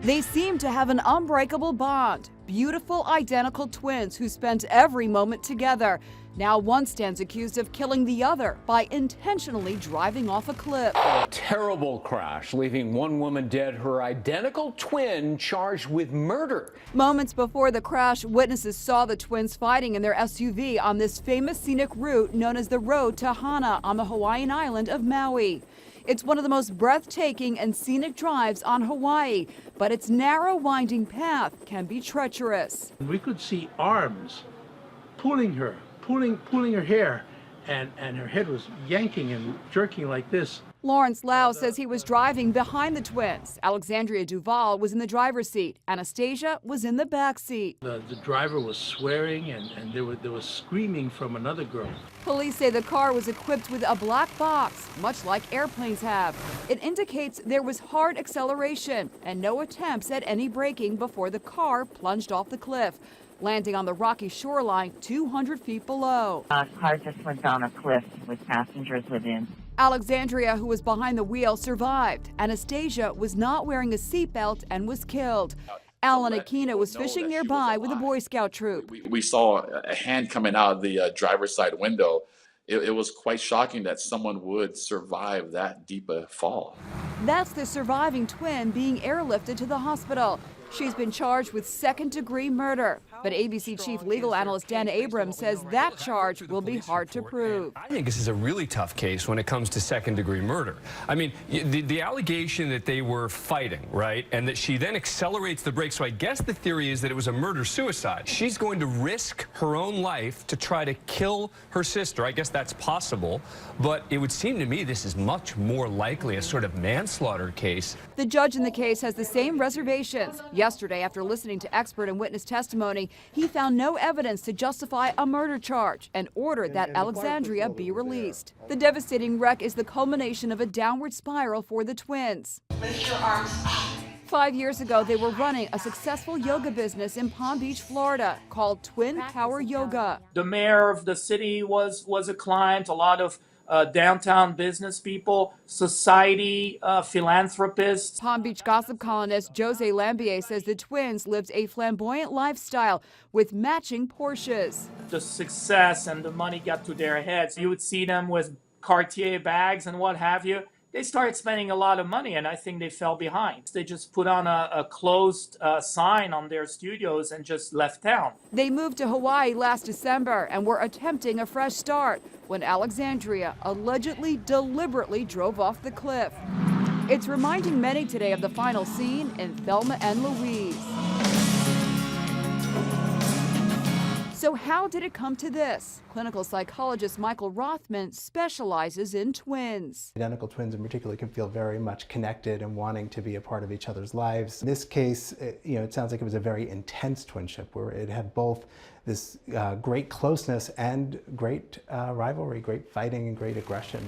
They seem to have an unbreakable bond. Beautiful, identical twins who spent every moment together. Now one stands accused of killing the other by intentionally driving off a cliff. A terrible crash, leaving one woman dead, her identical twin charged with murder. Moments before the crash, witnesses saw the twins fighting in their SUV on this famous scenic route known as the Road to Hana on the Hawaiian island of Maui. It's one of the most breathtaking and scenic drives on Hawaii, but its narrow, winding path can be treacherous. We could see arms pulling her hair, and her head was yanking and jerking like this. Lawrence Lau says he was driving behind the twins. Alexandria Duval was in the driver's seat. Anastasia was in the back seat. The driver was swearing, and there was screaming from another girl. Police say the car was equipped with a black box, much like airplanes have. It indicates there was hard acceleration and no attempts at any braking before the car plunged off the cliff, landing on the rocky shoreline 200 feet below. A car just went down a cliff with passengers within. Alexandria, who was behind the wheel, survived. Anastasia was not wearing a seatbelt and was killed. Alan Aquino was fishing nearby with a Boy Scout troop. We saw a hand coming out of the driver's side window. It was quite shocking that someone would survive that deep a fall. That's the surviving twin being airlifted to the hospital. She's been charged with second-degree murder. But ABC Chief Legal Analyst Dan Abrams says that charge will be hard to prove. I think this is a really tough case when it comes to second-degree murder. I mean, the allegation that they were fighting, right, and that she then accelerates the brakes, so I guess the theory is that it was a murder-suicide. She's going to risk her own life to try to kill her sister. I guess that's possible, but it would seem to me this is much more likely a sort of manslaughter case. The judge in the case has the same reservations. Yesterday, after listening to expert and witness testimony, he found no evidence to justify a murder charge and ordered that Alexandria be released. The devastating wreck is the culmination of a downward spiral for the twins. Lift your arms up. 5 years ago, they were running a successful yoga business in Palm Beach, Florida, called Twin Power Yoga. The mayor of the city was a client, a lot of downtown business people, society, philanthropists. Palm Beach gossip columnist Jose Lambier says the twins lived a flamboyant lifestyle with matching Porsches. The success and the money got to their heads. You would see them with Cartier bags and what have you. They started spending a lot of money, and I think they fell behind. They just put on a closed sign on their studios and just left town. They moved to Hawaii last December and were attempting a fresh start when Alexandria allegedly deliberately drove off the cliff. It's reminding many today of the final scene in Thelma and Louise. So how did it come to this? Clinical psychologist Michael Rothman specializes in twins. Identical twins in particular can feel very much connected and wanting to be a part of each other's lives. In this case, it sounds like it was a very intense twinship where it had both this great closeness and great rivalry, great fighting and great aggression.